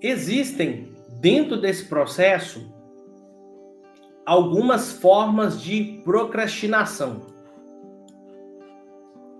Existem, dentro desse processo, algumas formas de procrastinação.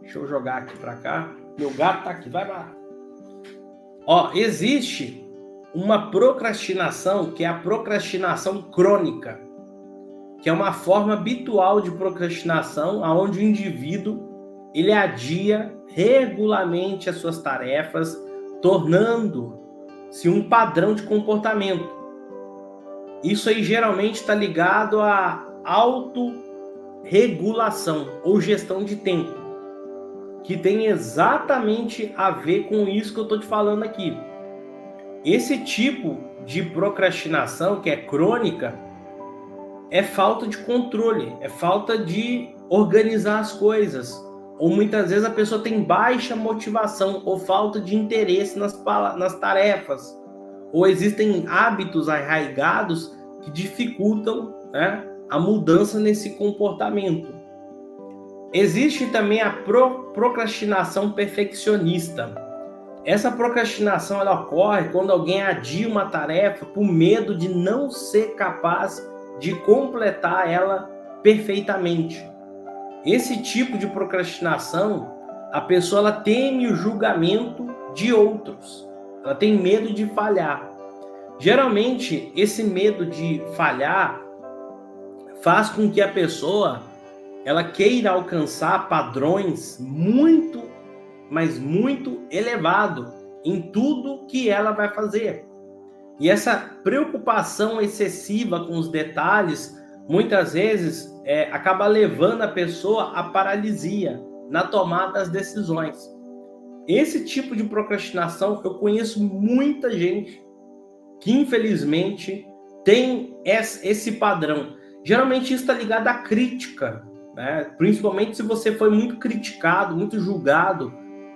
Deixa eu jogar aqui para cá. Meu gato tá aqui, vai lá. Existe uma procrastinação que é a procrastinação crônica, que é uma forma habitual de procrastinação onde o indivíduo ele adia regularmente as suas tarefas, tornando-se um padrão de comportamento. Isso aí geralmente está ligado à autorregulação ou gestão de tempo, que tem exatamente a ver com isso que eu estou te falando aqui. Esse tipo de procrastinação, que é crônica, é falta de controle, é falta de organizar as coisas. Ou muitas vezes a pessoa tem baixa motivação ou falta de interesse nas tarefas. Ou existem hábitos arraigados que dificultam, né, a mudança nesse comportamento. Existe também a procrastinação perfeccionista. Essa procrastinação ela ocorre quando alguém adia uma tarefa por medo de não ser capaz de completar ela perfeitamente. Esse tipo de procrastinação, a pessoa ela teme o julgamento de outros. Ela tem medo de falhar. Geralmente, esse medo de falhar faz com que a pessoa ela queira alcançar padrões muito, mas muito elevado em tudo que ela vai fazer. E essa preocupação excessiva com os detalhes, muitas vezes, acaba levando a pessoa à paralisia na tomada das decisões. Esse tipo de procrastinação, eu conheço muita gente que, infelizmente, tem esse padrão. Geralmente, isso está ligado à crítica, né? Principalmente se você foi muito criticado, muito julgado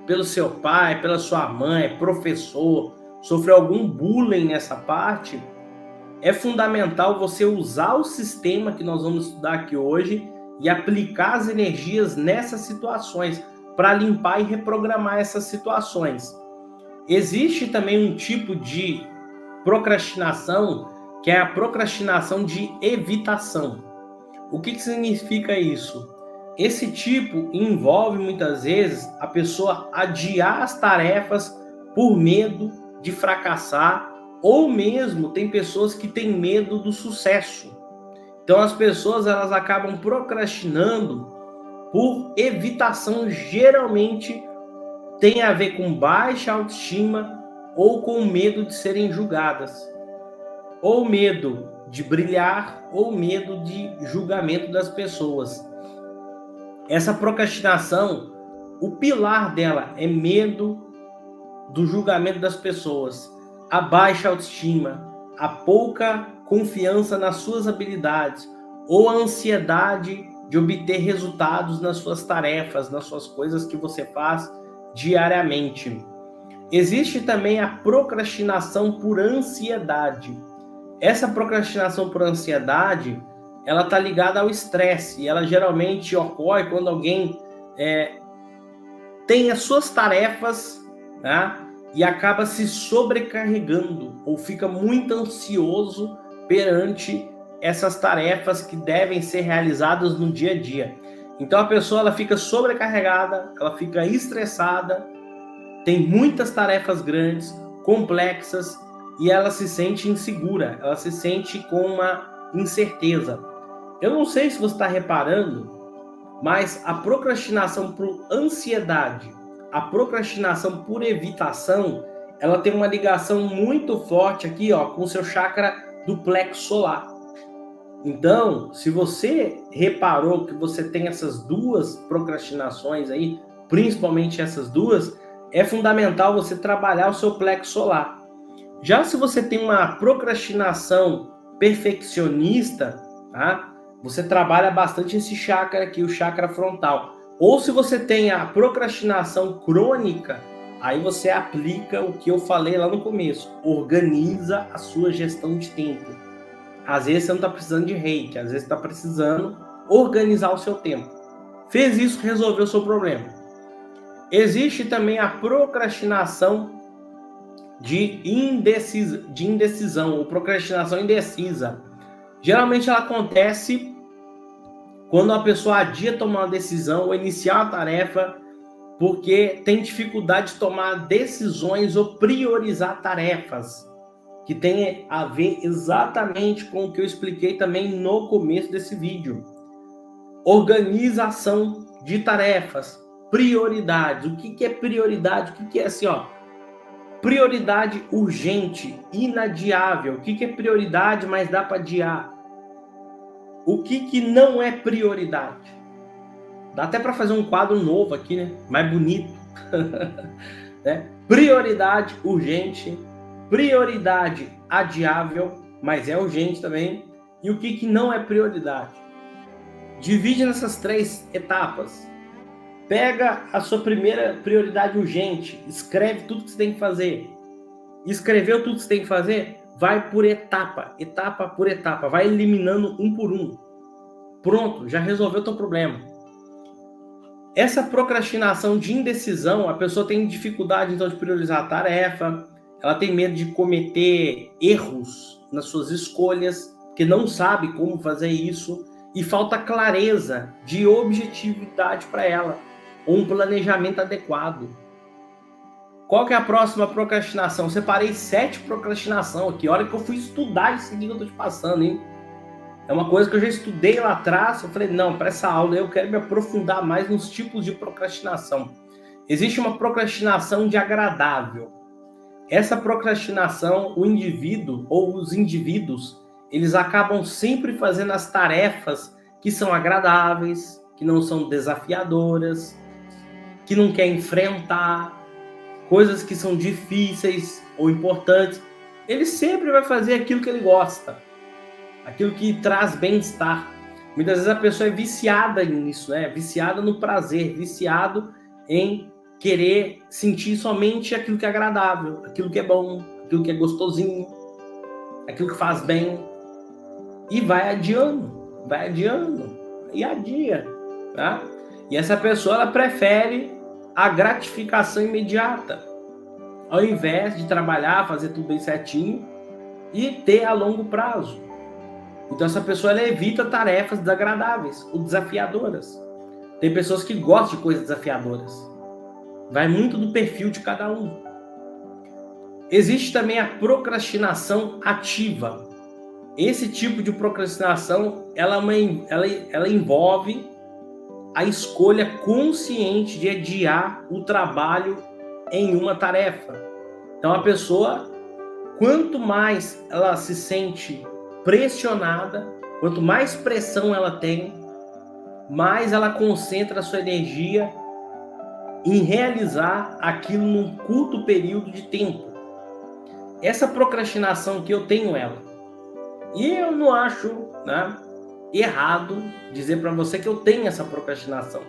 pelo seu pai, pela sua mãe, professor, sofreu algum bullying nessa parte, é fundamental você usar o sistema que nós vamos estudar aqui hoje e aplicar as energias nessas situações para limpar e reprogramar essas situações. Existe também um tipo de procrastinação que é a procrastinação de evitação. O que significa isso? Esse tipo envolve muitas vezes a pessoa adiar as tarefas por medo de fracassar, ou mesmo tem pessoas que têm medo do sucesso. Então as pessoas elas acabam procrastinando por evitação, geralmente tem a ver com baixa autoestima ou com medo de serem julgadas, ou medo de brilhar, ou medo de julgamento das pessoas. Essa procrastinação, o pilar dela é medo do julgamento das pessoas, a baixa autoestima, a pouca confiança nas suas habilidades, ou a ansiedade de obter resultados nas suas tarefas, nas suas coisas que você faz diariamente. Existe também a procrastinação por ansiedade. Essa procrastinação por ansiedade, ela está ligada ao estresse, e ela geralmente ocorre quando alguém tem as suas tarefas, né, e acaba se sobrecarregando, ou fica muito ansioso perante essas tarefas que devem ser realizadas no dia a dia. Então a pessoa ela fica sobrecarregada, ela fica estressada, tem muitas tarefas grandes, complexas, e ela se sente insegura, ela se sente com uma incerteza. Eu não sei se você está reparando, mas a procrastinação por ansiedade, a procrastinação por evitação, ela tem uma ligação muito forte aqui, com o seu chakra do plexo solar. Então, se você reparou que você tem essas duas procrastinações aí, principalmente essas duas, é fundamental você trabalhar o seu plexo solar. Já se você tem uma procrastinação perfeccionista, tá? Você trabalha bastante esse chakra aqui, o chakra frontal. Ou se você tem a procrastinação crônica, aí você aplica o que eu falei lá no começo. Organiza a sua gestão de tempo. Às vezes você não está precisando de reiki, às vezes está precisando organizar o seu tempo. Fez isso, resolveu o seu problema. Existe também a procrastinação de indecisão ou procrastinação indecisa. Geralmente ela acontece quando a pessoa adia tomar uma decisão ou iniciar uma tarefa porque tem dificuldade de tomar decisões ou priorizar tarefas, que tem a ver exatamente com o que eu expliquei também no começo desse vídeo. Organização de tarefas, prioridades. O que é prioridade? O que é assim, ó? Prioridade urgente, inadiável. O que é prioridade, mas dá para adiar? O que não é prioridade? Dá até para fazer um quadro novo aqui, né? Mais bonito. Né? Prioridade urgente, prioridade adiável, mas é urgente também. E o que não é prioridade? Divide nessas 3 etapas. Pega a sua primeira prioridade urgente, escreve tudo que você tem que fazer. Escreveu tudo que você tem que fazer? Vai por etapa por etapa, vai eliminando um por um. Pronto, já resolveu o teu problema. Essa procrastinação de indecisão, a pessoa tem dificuldade então de priorizar a tarefa, ela tem medo de cometer erros nas suas escolhas, porque não sabe como fazer isso, e falta clareza de objetividade para ela, ou um planejamento adequado. Qual que é a próxima procrastinação? Separei 7 procrastinação aqui. Olha que eu fui estudar isso aqui que eu tô te passando, hein? É uma coisa que eu já estudei lá atrás. Eu falei, não, para essa aula eu quero me aprofundar mais nos tipos de procrastinação. Existe uma procrastinação de agradável. Essa procrastinação, o indivíduo ou os indivíduos, eles acabam sempre fazendo as tarefas que são agradáveis, que não são desafiadoras, que não quer enfrentar, coisas que são difíceis ou importantes. Ele sempre vai fazer aquilo que ele gosta, aquilo que traz bem-estar. Muitas vezes a pessoa é viciada nisso, né? Viciada no prazer, viciado em querer sentir somente aquilo que é agradável, aquilo que é bom, aquilo que é gostosinho, aquilo que faz bem. E vai adiando e adia, tá? E essa pessoa, ela prefere a gratificação imediata, ao invés de trabalhar, fazer tudo bem certinho e ter a longo prazo. Então essa pessoa, ela evita tarefas desagradáveis ou desafiadoras. Tem pessoas que gostam de coisas desafiadoras. Vai muito do perfil de cada um. Existe também a procrastinação ativa. Esse tipo de procrastinação, ela envolve a escolha consciente de adiar o trabalho em uma tarefa. Então a pessoa, quanto mais ela se sente pressionada, quanto mais pressão ela tem, mais ela concentra a sua energia em realizar aquilo num curto período de tempo. Essa procrastinação que eu tenho ela. E eu não acho, né, errado dizer para você que eu tenho essa procrastinação.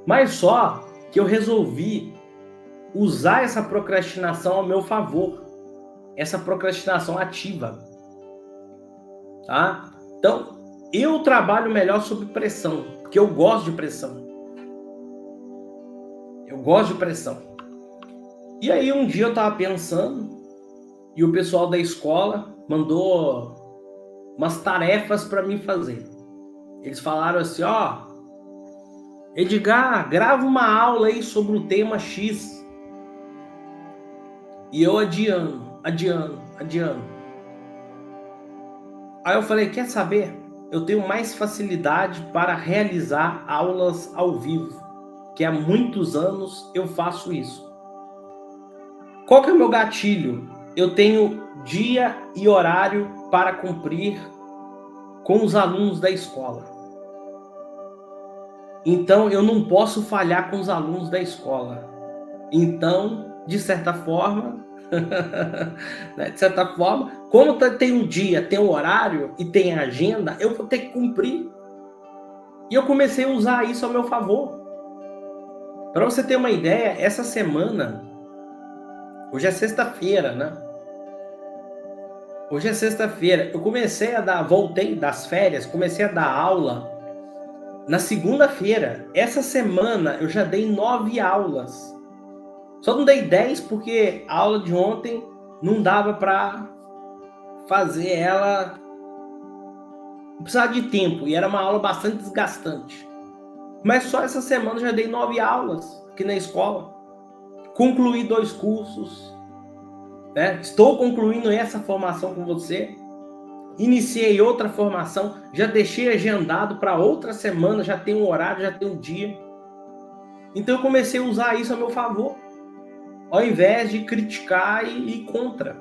Mas só que eu resolvi usar essa procrastinação ao meu favor. Essa procrastinação ativa. Tá? Então, eu trabalho melhor sob pressão, porque eu gosto de pressão. Eu gosto de pressão. E aí um dia eu estava pensando, e o pessoal da escola mandou umas tarefas para mim fazer. Eles falaram assim, ó, Edgar, grava uma aula aí sobre o tema X. E eu adiando. Aí eu falei, quer saber? Eu tenho mais facilidade para realizar aulas ao vivo, que há muitos anos eu faço isso. Qual que é o meu gatilho? Eu tenho dia e horário para cumprir com os alunos da escola. Então, eu não posso falhar com os alunos da escola. Então, de certa forma, como tem um dia, tem um horário e tem agenda, eu vou ter que cumprir. E eu comecei a usar isso ao meu favor. Para você ter uma ideia, essa semana, hoje é sexta-feira, né? Hoje é sexta-feira. Eu voltei das férias, comecei a dar aula na segunda-feira. Essa semana eu já dei 9 aulas. Só não dei 10 porque a aula de ontem não dava para fazer ela, precisava de tempo, e era uma aula bastante desgastante. Mas só essa semana já dei 9 aulas aqui na escola. Concluí 2 cursos, né? Estou concluindo essa formação com você. Iniciei outra formação, já deixei agendado para outra semana, já tem um horário, já tem um dia. Então eu comecei a usar isso a meu favor, ao invés de criticar e ir contra.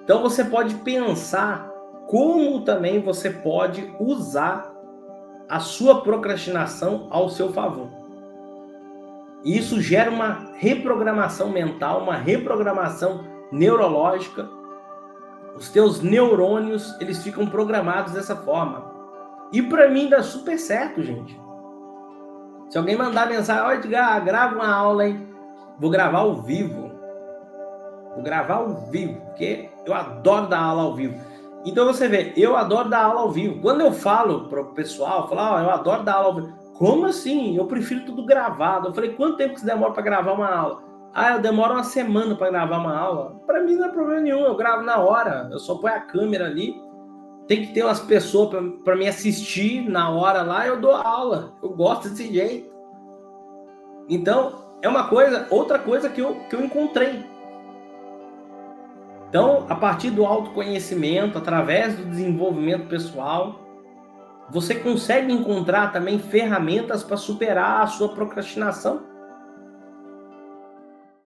Então você pode pensar como também você pode usar a sua procrastinação ao seu favor. E isso gera uma reprogramação mental, uma reprogramação neurológica. Os teus neurônios, eles ficam programados dessa forma. E para mim dá super certo, gente. Se alguém mandar mensagem, ó, Edgar, grava uma aula, hein? Vou gravar ao vivo. Vou gravar ao vivo, porque eu adoro dar aula ao vivo. Então você vê, eu adoro dar aula ao vivo. Quando eu falo para o pessoal, eu falo, ó, eu adoro dar aula ao vivo. Como assim? Eu prefiro tudo gravado. Eu falei, quanto tempo que você demora para gravar uma aula? Ah, eu demoro uma semana para gravar uma aula. Para mim não é problema nenhum, eu gravo na hora. Eu só ponho a câmera ali. Tem que ter umas pessoas para me assistir na hora lá, eu dou aula. Eu gosto desse jeito. Então, é uma coisa, outra coisa que eu encontrei. Então, a partir do autoconhecimento, através do desenvolvimento pessoal, você consegue encontrar também ferramentas para superar a sua procrastinação.